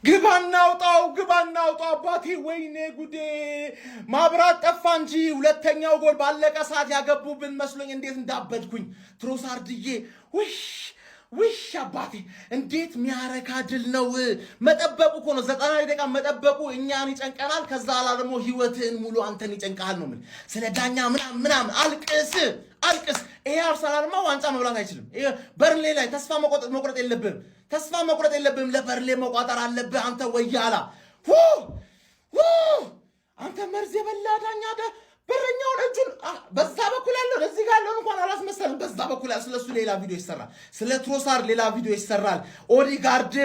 ግባና አውጣው አባቴ ወይኔ ጉዴ ማብራት ጠፋ እንጂ ሁለተኛው ጎል ባለቀ ሰዓት ያገቡብን መስሎኝ እንዴት እንዳበድኩኝ ትሮሳርድዬ ውሽ አባቴ እንዴት ሚያረካ ድል ነው መጠበቁ እኮ ነው 90 ደቂቃ መጠበቁ እኛን ይጨንቀናል ከዛ አላ ደግሞ ህይወትን ሙሉ አንተን ይጨንቃል ነው ምን ስለ ዳኛ ምናምን አልቅስ ይሄ አርሰናልማ ዋንጫ መብላት አይችልም በርንሌ ላይ ተስፋ መቁረጥ የለብህም ለበርንሌ መቋጠር አለብህ አንተ ወያላ አንተ መርዝ የበላ ዳኛ በረኛውን እጁን በዛ በኩል ያለው እዚህ ጋር ያለው እንኳን አላስመሰለም በዛ በኩል ያለው ስለሱ ሌላ ቪዲዮ ይሰራል ስለ ትሮሳር ሌላ ቪዲዮ ይሰራል ኦዲጋርድ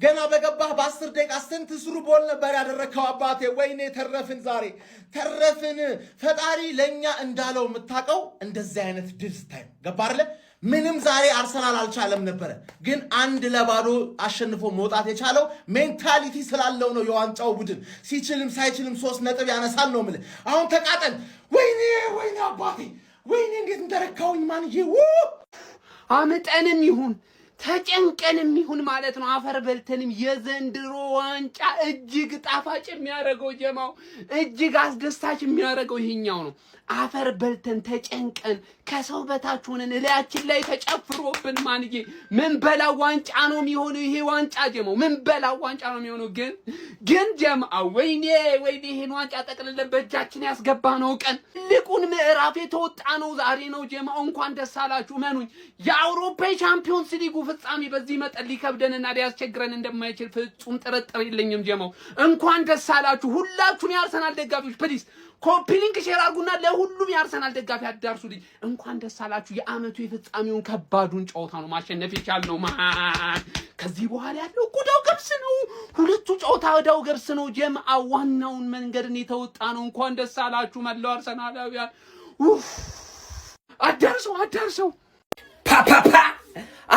ገና በገባህ በ10 ደቂቃ ስንት ስሩ ቦል ነበር ያደረከው አባቴ ወይኔ ተረፍን ፈጣሪ ለኛ እንዳለው የምታቀው እንደዚህ አይነት ድል ስታይ ገባ አይደለ ምንም ዛሬ አርሰናል አልቻለም ነበር ግን 1-0 አሸንፎ መውጣት የቻለው ሜንታሊቲ ስላለው ነው የዋንጫው ቡድን ሲችልም ሳይችልም 3 ነጥብ ያነሳል ነው ማለት አሁን ተቃጠል ወይኔ አባቴ ወይኔ እንዴት እንደረካውኝ ማንዬ አመጠንም ይሁን ተጨንቀንም ይሁን ማለት ነው አፈር በልተንም የዘንድሮ ዋንጫ እጅግ ጣፋጭ የሚያረጋው ጀማው እጅግ አስደሳች የሚያረጋው ይሄኛው ነው አፈር በልተን ተጨንቀን ከሰው በታች ሆነን እላያችን ላይ ተጨፍሮብን ማንዬ ምን በላው ዋንጫ ነው የሚሆነው ይሄ ዋንጫ ጀማው ምን በላው ዋንጫ ነው የሚሆነው ግን ጀማው ወይኔ ይሄን ዋንጫ ጠቅልለን በእጃችን ያስገባነው ቀን ልቁን ምዕራፍ የተወጣ ነው ዛሬ ነው ጀማው እንኳን ደስ አላችሁ መኑኝ የአውሮፓ ቻምፒዮንስ ሊግ ፍጻሜ በዚህ መጠን ሊከብደንና ሊያስቸግረን እንደማይችል ፍጹም ጥርጥር የለኝም ጀማው እንኳን ደስ አላችሁ ሁላችሁን የአርሰናል ደጋፊዎች ፕሊዝ ኮፒ ሊንክ ሼር አድርጉና ለሁሉም የአርሰናል ደጋፊ አዳርሱልኝ እንኳን ደስ አላችሁ የአመቱ የፍጻሜውን ከባዱን ጨዋታ ነው ማሸነፍ የቻልነው ከዚህ በኋላ ያለው ጉዳው ገብስ ነው ሁለቱ ጨዋታ ወዳው ገብስ ነው ጀማው ዋናውን መንገድን የተወጣ ነው እንኳን ደስ አላችሁ መላው አርሰናላውያን አዳርሰው ፓፓፓ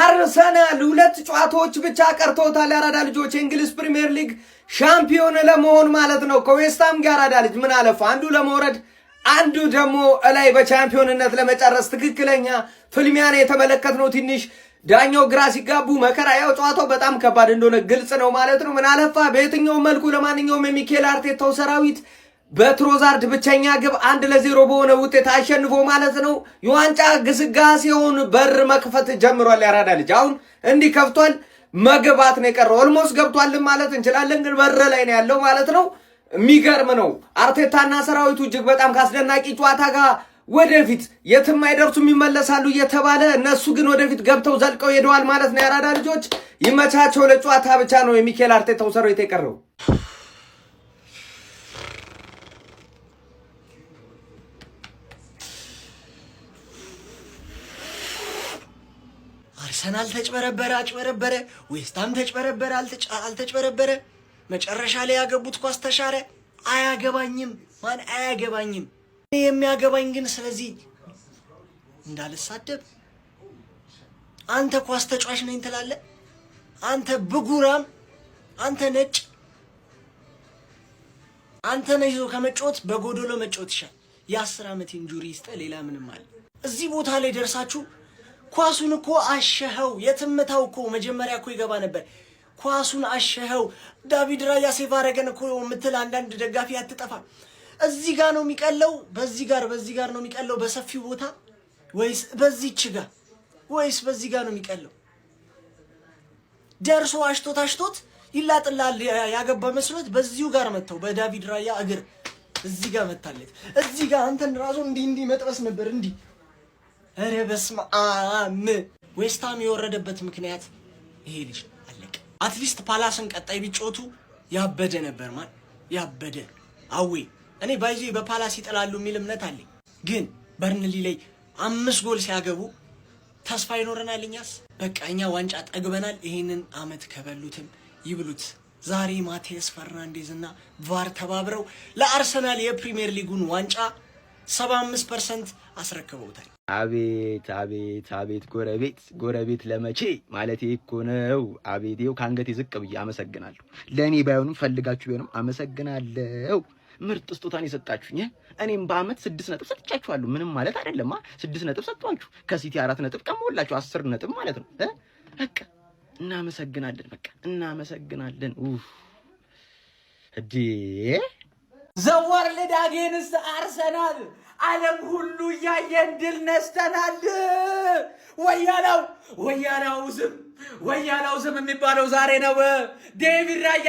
አርሰናል 2 ጨዋታዎች ብቻ ቀርተውታል ያራዳ ልጆች እንግሊዝ ፕሪሚየር ሊግ ሻምፒዮን ለመሆን ማለት ነው ከዌስትሃም ጋር ያራዳ ልጅ ምን አለፈ አንዱ ለመውረድ አንዱ ደግሞ እላይ በቻምፒዮንነት ለመጨረስ ትክክለኛ ፍልሚያን የተመለከትነው ትንሽ ዳኛው ግራ ሲጋቡ መከራ ያው ጨዋታው በጣም ከባድ እንደሆነ ግልጽ ነው ማለት ነው ምን አለፋ በየትኛው መልኩ ለማንኛውም የሚኬል አርቴታው ሰራዊት በትሮዛርድ ብቸኛ ግብ 1-0 በሆነ ውጤት አሸንፎ ማለት ነው የዋንጫ ግስጋሴውን በር መክፈት ጀምሯል ያራዳ ልጅ አሁን እንዲህ ከፍቷል መግባት ነው የቀረው ኦልሞስት ገብቷል ማለት እንችላለን ግን በር ላይ ነው ያለው ማለት ነው የሚገርም ነው አርቴታና ሰራዊቱ እጅግ በጣም ካስደናቂ ጨዋታ ጋር ወደፊት የትም አይደርሱም ይመለሳሉ እየተባለ እነሱ ግን ወደፊት ገብተው ዘልቀው ሄደዋል ማለት ነው ያራዳ ልጆች ይመቻቸው ለጨዋታ ብቻ ነው የሚኬል አርቴታው ሰራዊት የቀረው አርሰናል አጭበረበረ ዌስትሃም አልተጭበረበረ መጨረሻ ላይ ያገቡት ኳስ ተሻረ አያገባኝም የሚያገባኝ ግን ስለዚህ እንዳልሳደብ አንተ ኳስ ተጫዋች ነኝ ትላለህ አንተ ብጉራም አንተ ነጭ አንተ ነህ ከመጫወት በጎዶሎ መጫወት ይሻል የ10 ዓመት ኢንጁሪ ይስጠ ሌላ ምንም አለ እዚህ ቦታ ላይ ደርሳችሁ ኳሱን እኮ አሸኸው የትምታው እኮ መጀመሪያ እኮ ይገባ ነበር ኳሱን አሸኸው ዳቪድ ራያ ሴቭ አረገን እኮ ምትል አንዳንድ ደጋፊ አትጠፋ እዚህ ጋር ነው የሚቀለው በዚህ ጋር ነው የሚቀለው በሰፊው ቦታ ወይስ በዚህ ጋር ነው የሚቀለው ደርሶ አሽቶት ይላጥላል ያገባ መስሎት በዚሁ ጋር መተው በዳቪድ ራያ እግር እዚህ ጋር መታለት እዚህ ጋር አንተን ራሱ እንዲህ መጥበስ ነበር እንዲህ አረ በስመ አብ ዌስትሃም የወረደበት ምክንያት ይሄ ልጅ አለቀ አትሊስት ፓላስን ቀጣይ ቢጮቱ ያበደ ነበር ያበደ አዌ እኔ ባይዚ በፓላስ ይጠላሉ የሚል እምነት አለኝ ግን በርንሊ ላይ 5 ጎል ሲያገቡ ተስፋ ይኖረናልኛስ በቃ እኛ ዋንጫ ጠግበናል ይሄንን አመት ከበሉትም ይብሉት ዛሬ ማቴስ ፈርናንዴዝና ቫር ተባብረው ለአርሰናል የፕሪሚየር ሊጉን ዋንጫ 75% አስረክበውታል አቤት ጎረቤት ለመቼ ማለት እኮ ነው አቤት ይው ካንገቴ ዝቅ ብዬ አመሰግናለሁ ለኔ ባይሆንም ፈልጋችሁ ቢሆንም አመሰግናለሁ ምርጥ ስጦታን የሰጣችሁኝ እኔም በአመት 6 ነጥብ ሰጥቻችኋለሁ ምንም ማለት አይደለም 6 ነጥብ ሰጥቷችሁ ከሲቲ 4 ነጥብ ቀሞላችሁ 10 ነጥብ ማለት ነው በቃ እናመሰግናለን። በቃ እናመሰግናለን። እዲ ዘወር ለዳጌንስ አርሰናል ዓለም ሁሉ ያየን ድል ነስተናል። ወያላው ዝም የሚባለው ዛሬ ነው። ዴቪድ ራያ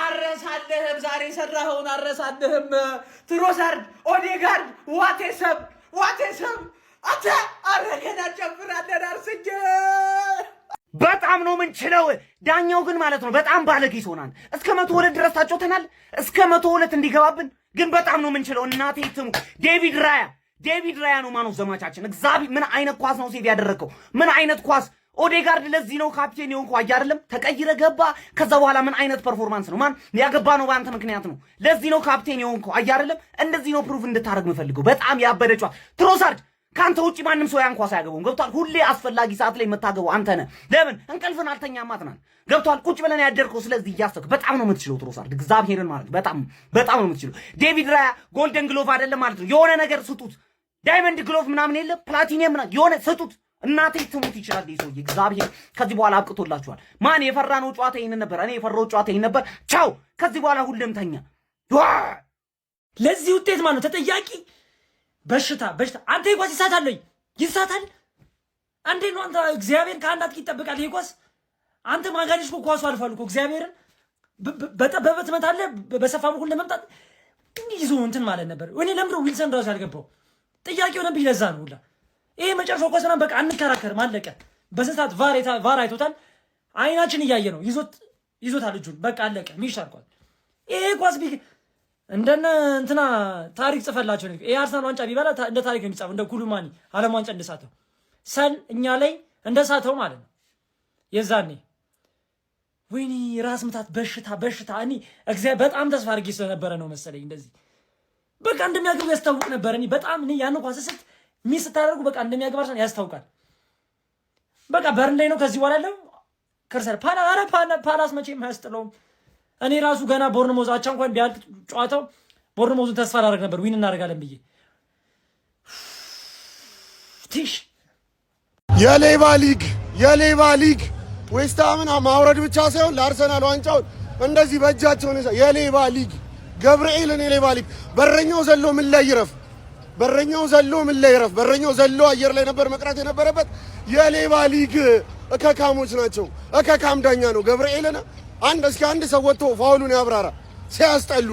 አረሳለህም ዛሬ ሰራኸውን አረሳለህም። ትሮሳርድ ኦዴጋርድ ዋቴሰብ አታ አረገና ጨምራለን አርስጄ በጣም ነው ምንችለው። ዳኛው ግን ማለት ነው በጣም ባለጌስ ሆናል። እስከ 102 ድረስ ታጮተናል። እስከ 102 እንዲገባብን ግን በጣም ነው ምንችለው። እናቴ ትሙ ዴቪድ ራያ ነው ማነው ዘማቻችን። እግዚአብሔር ምን አይነት ኳስ ነው ሴቭ ያደረከው? ምን አይነት ኳስ! ኦዴጋርድ ለዚህ ነው ካፕቴን የሆንኩ አይደለም? ተቀይረ ገባ። ከዛ በኋላ ምን አይነት ፐርፎርማንስ ነው? ማን ያገባ ነው? በአንተ ምክንያት ነው። ለዚህ ነው ካፕቴን የሆንኩ አይደለም? እንደዚህ ነው ፕሩፍ እንድታረግ የምፈልገው። በጣም ያበደጫ ትሮሳርድ ካንተ ውጪ ማንም ሰው ያን ኳስ አያገባውም። ገብቷል? ሁሌ አስፈላጊ ሰዓት ላይ የምታገባው አንተ ነህ። ለምን እንቅልፍን አልተኛማት ናት። ገብቷል? ቁጭ ብለን ያደርከው። ስለዚህ እያሰብክ በጣም ነው የምትችለው ትሮሳርድ። እግዚአብሔርን ማለት በጣም ነው የምትችለው። ዴቪድ ራያ ጎልደን ግሎቭ አይደለም ማለት ነው። የሆነ ነገር ስጡት። ዳይመንድ ግሎቭ ምናምን የለ ፕላቲኒየም ምናምን የሆነ ስጡት። እናቴ ትሙት ይችላል ይሰውዬ። እግዚአብሔር ከዚህ በኋላ አብቅቶላችኋል። ማን የፈራነው ጨዋታ ይሄን ነበር። እኔ የፈራው ጨዋታ ይሄን ነበር። ቻው። ከዚህ በኋላ ሁሉም ተኛ። ለዚህ ውጤት ማለት ነው ተጠያቂ በሽታ አንተ ይጓዝ ይሳታል። አንዴ ነው አንተ እግዚአብሔር ከአንድ አጥቂ ይጠብቃል። ይጓዝ አንተ ማጋዲሽ ኳሱ አልፋል እኮ እግዚአብሔርን በጠበበት መታለ በሰፋ በኩል ለመምጣት እንዲህ ይዞ እንትን ማለት ነበር። እኔ ለምሮ ዊልሰን ራሱ ያልገባው ጥያቄው ነብይ ለዛ ነው ሁላ ይሄ መጨረሻው ኳስና በቃ አንከራከርም አለቀ። በሰዓት ቫር አይቶታል። አይናችን እያየ ነው ይዞታል እጁን በቃ አለቀ። ሚሽ አልኳት ይሄ ኳስ እንደነ እንትና ታሪክ ጽፈላቸው ነው። ይሄ አርሰናል ዋንጫ ቢበላ እንደ ታሪክ ነው የሚጻፈው። እንደ ኩሉማኒ ዓለም ዋንጫ እንደሳተው ሰን እኛ ላይ እንደሳተው ማለት ነው። የዛኔ ወይኔ ራስ ምታት በሽታ እኔ እግዚአብሔር በጣም ተስፋ አድርጌ ስለነበረ ነው መሰለኝ እንደዚህ በቃ እንደሚያገቡ ያስታውቅ ነበር። እኔ በጣም ያን ኳስ ስት ሚስ ታደርጉ በቃ እንደሚያገባ አርሰናል ያስታውቃል። በቃ በርንላይ ነው ከዚህ በኋላ ያለው ከርሰር ፓላስ መቼም አያስጥለውም። እኔ ራሱ ገና ቦርንሞዝ አቻ እንኳን ቢያልቅ ጨዋታው ቦርንሞዝን ተስፋ አደረግ ነበር ዊን እናደርጋለን ብዬ። ቲሽ የሌባ ሊግ ዌስትሃምን ማውረድ ብቻ ሳይሆን ለአርሰናል ዋንጫውን እንደዚህ በእጃቸው ነው። የሌባ ሊግ ገብርኤልን የሌባ ሊግ በረኛው ዘሎ ምን ላይ ይረፍ? በረኛው ዘሎ አየር ላይ ነበር መቅረት የነበረበት። የሌባ ሊግ እከካሞች ናቸው። እከካም ዳኛ ነው ገብርኤልን አንድ ሰው ወጥቶ ፋውሉን ያብራራ። ሲያስጠሉ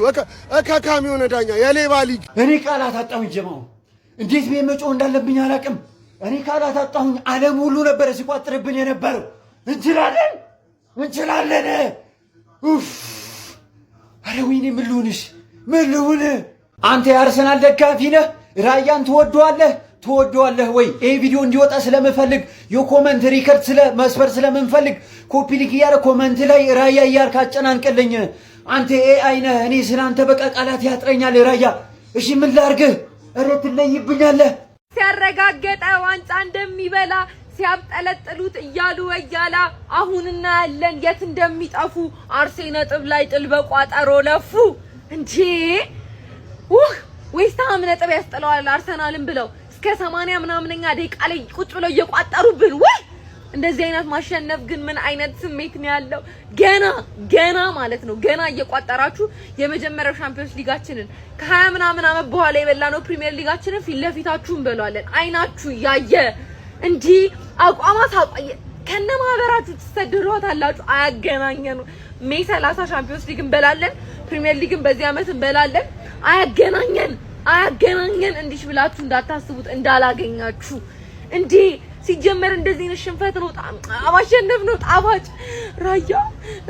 እከካም የሆነ ዳኛ የሌባ ሊግ። እኔ ቃላት አጣሁኝ ጀማው፣ እንዴት መጮህ እንዳለብኝ አላውቅም። እኔ ቃላት አጣሁኝ። ዓለም ሁሉ ነበር ሲቋጥርብን የነበረው። እንችላለን። አረ ወይኔ ምን ልሁን? አንተ የአርሰናል ደጋፊ ነህ። ራያን ትወደዋለህ ወይ? ይሄ ቪዲዮ እንዲወጣ ስለምፈልግ የኮመንት ሪከርድ መስፈር ስለምንፈልግ ኮፒ ሊንክ እያደረግ ኮመንት ላይ ራያ እያልክ አጨናንቅልኝ። አንተ ኤአይ ነህ። እኔ ስላንተ በቃ ቃላት ያጥረኛል ራያ። እሺ ምን ላድርግህ? ኧረ ትለይብኛለህ። ሲያረጋገጠ ዋንጫ እንደሚበላ ሲያብጠለጥሉት እያሉ ወያላ አሁን እናያለን የት እንደሚጠፉ። አርሴ ነጥብ ላይ ጥል በቋጠሮ ለፉ እንጂ ዌስትሃም ነጥብ ያስጥለዋል አርሰናልን ብለው እስከ 80 ምናምንኛ ደቂቃ ላይ ቁጭ ብለው እየቋጠሩብን። እንደዚህ አይነት ማሸነፍ ግን ምን አይነት ስሜት ነው ያለው? ገና ማለት ነው ገና እየቋጠራችሁ የመጀመሪያው ሻምፒዮንስ ሊጋችንን ከ20 ምናምን ዓመት በኋላ የበላነው ፕሪሚየር ሊጋችንን ፊት ለፊታችሁ እንበላለን። አይናችሁ ያየ እንጂ አቋማት ከነማህበራችሁ ትሰድሯታላችሁ። አያገናኘን። ሜይ 30 ሻምፒዮንስ ሊግ እንበላለን፣ ፕሪሚየር ሊግን በዚህ ዓመት እንበላለን። አያገናኘን። እንዲሽ ብላችሁ እንዳታስቡት እንዳላገኛችሁ። እንዴ ሲጀመር እንደዚህ ነው ሽንፈት ነው ማሸነፍ ነው ጣፋጭ።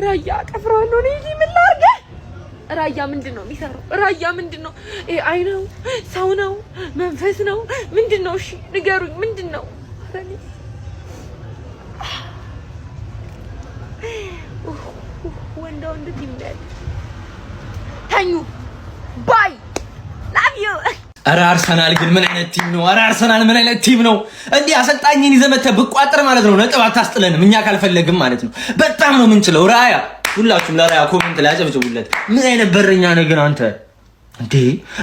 ራያ ቀፍራለሁ ነው እንጂ ምን ላድርግ? ራያ ምንድነው የሚሰራው? ራያ ምንድነው? አይ ነው ሰው ነው መንፈስ ነው ምንድነው? እሺ ንገሩኝ ምንድነው? ወንድ ይምዳል ተኙ ባይ ላቭ ዩ። ኧረ አርሰናል ግን ምን አይነት ቲም ነው? እንዲህ አሰልጣኝን ይዘህ መተህ ብቋጥር ማለት ነው ነጥብ አታስጥለንም። እኛ ካልፈለግም ማለት ነው በጣም ነው የምንችለው። ራያ ሁላችሁም ለራያ ኮሜንት ላይ አጨብጭቡለት። ምን አይነት በረኛ ነህ ግን አንተ እንዴ!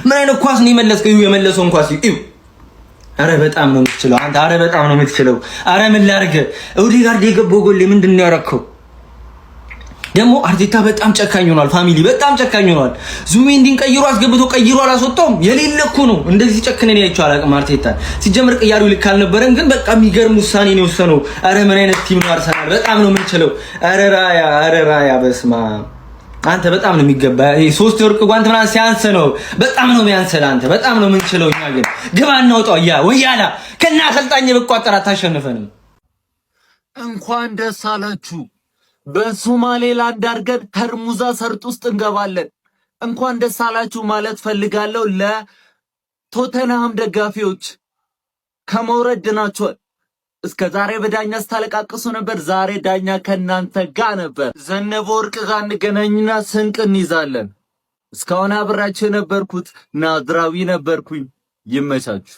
ምን አይነት ኳስ ነው የመለስከው? የመለሰውን ኳስ እዩ። አረ በጣም ነው የምትችለው አንተ። አረ በጣም ነው የምትችለው። አረ ምን ላድርግ? ኦዴጋርድ የገባው ጎል ምንድን ነው ያደረከው? ደግሞ አርቴታ በጣም ጨካኝ ሆኗል። ፋሚሊ በጣም ጨካኝ ሆኗል። ዙሜንዲን ቀይሮ አስገብቶ ቀይሮ አላስወጣውም። የሌለ እኮ ነው እንደዚህ ጨክነን ያይቻው አላቅም። አርቴታ ሲጀምር ቅያሪው ልክ አልነበረም፣ ግን በቃ የሚገርም ውሳኔ ነው የወሰነው። አረ ምን አይነት ቲም ነው አርሰናል! በጣም ነው የምንችለው። አረ ራያ በስማ አንተ በጣም ነው የሚገባ። ይሄ 3 የወርቅ ጓንት ምናምን ሲያንስ ነው። በጣም ነው የሚያንሰል አንተ። በጣም ነው የምንችለው እኛ። ግን ግባ እናውጣው ወያላ ከና አሰልጣኝ በቋጠራ ታሸንፈንም። እንኳን ደስ አላችሁ። በሶማሌላንድ አድርገን ተርሙዛ ሰርጥ ውስጥ እንገባለን። እንኳን ደስ አላችሁ ማለት ፈልጋለሁ ለቶተንሃም ደጋፊዎች። ከመውረድ ድናችኋል። እስከ ዛሬ በዳኛ ስታለቃቅሱ ነበር። ዛሬ ዳኛ ከናንተ ጋር ነበር። ዘነበ ወርቅ ጋር እንገናኝና ስንቅ እንይዛለን። እስካሁን አብራችሁ የነበርኩት ናዝራዊ ነበርኩኝ። ይመቻችሁ።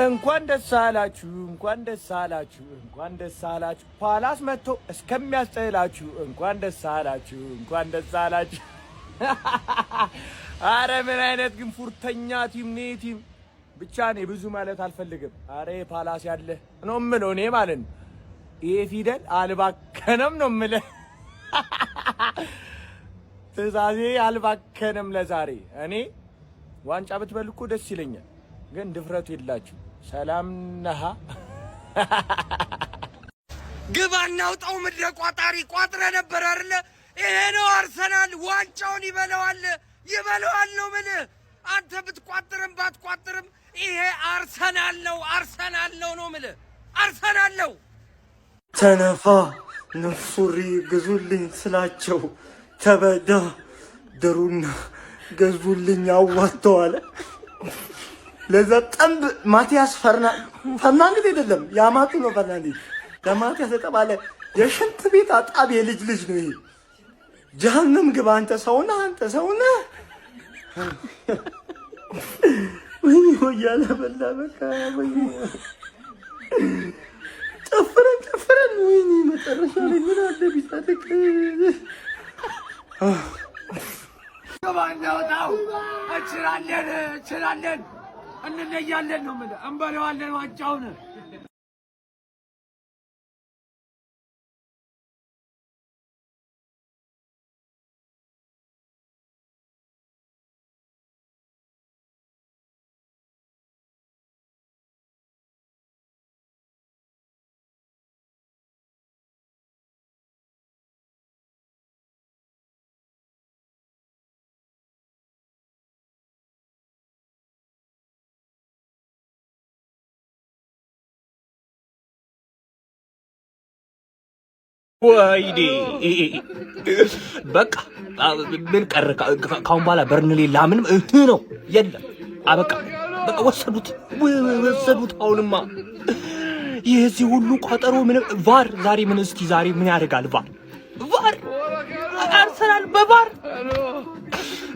እንኳን ደስ አላችሁ፣ እንኳን ደስ አላችሁ፣ እንኳን ደስ አላችሁ። ፓላስ መጥቶ እስከሚያስጠላችሁ እንኳን ደስ አላችሁ፣ እንኳን ደስ አላችሁ። አረ ምን አይነት ግን ፉርተኛ ቲም ነው ቲም። ብቻ እኔ ብዙ ማለት አልፈልግም። አረ ፓላስ ያለ ነው የምለው እኔ ማለት ነው። ይሄ ፊደል አልባከነም ነው የምልህ። ትዕዛዜ አልባከነም ለዛሬ። እኔ ዋንጫ ብትበልኩ ደስ ይለኛል፣ ግን ድፍረቱ የላችሁ። ሰላም ነሃ ግባ እናውጣው። ምድረ ቋጣሪ ቋጥረ ነበር አይደለ? ይሄ ነው አርሰናል። ዋንጫውን ይበለዋል ነው የምልህ። አንተ ብትቋጥርም ባትቋጥርም ይሄ አርሰናል ነው ነው የምልህ። አርሰናል ነው። ተነፋ ነፍሱሪ ግዙልኝ ስላቸው ተበዳ ደሩና ገዙልኝ አዋጥተዋል። ለዛ ጠምብ ማቲያስ ፈርናንዴዝ አይደለም ያማቱ ነው። ፈርናንዴዝ ለማቲያስ የተባለ የሽንት ቤት አጣቢ የልጅ ነው ይሄ። ጀሃነም ግባ አንተ ሰውና ወይ ወያለ በላ በቃ ወይ ጨፍረን ወይኔ መጨረሻ ላይ ምን አለ ቢታጠቅ ገባናውጣው እንችላለን እንለያለን ነው የምልህ። እንበለዋለን ዋንጫውን። ወይኔ በቃ ምን ቀረ? ካሁን በኋላ በርንሌ ላምንም ነው የለም። አበቃ በቃ ወሰዱት። አሁንማ የዚህ ሁሉ ቋጠሮ ምን ቫር ዛሬ ምን ያደርጋል? ቫር አርሰናል በቫር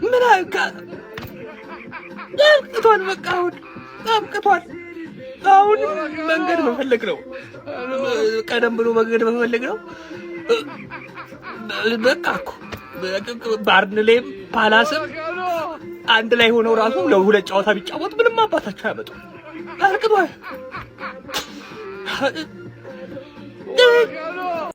ምን አብቅቷል። በቃ አብቅቷል። አሁን መንገድ መፈለግ ነው። ቀደም ብሎ መንገድ መፈለግ ነው። በቃ እኮ ባርንሌም ፓላስም አንድ ላይ ሆነው ራሱ ለሁለት ጨዋታ ቢጫወት ምንም አባታቸው ያመጡ አልቅቷል።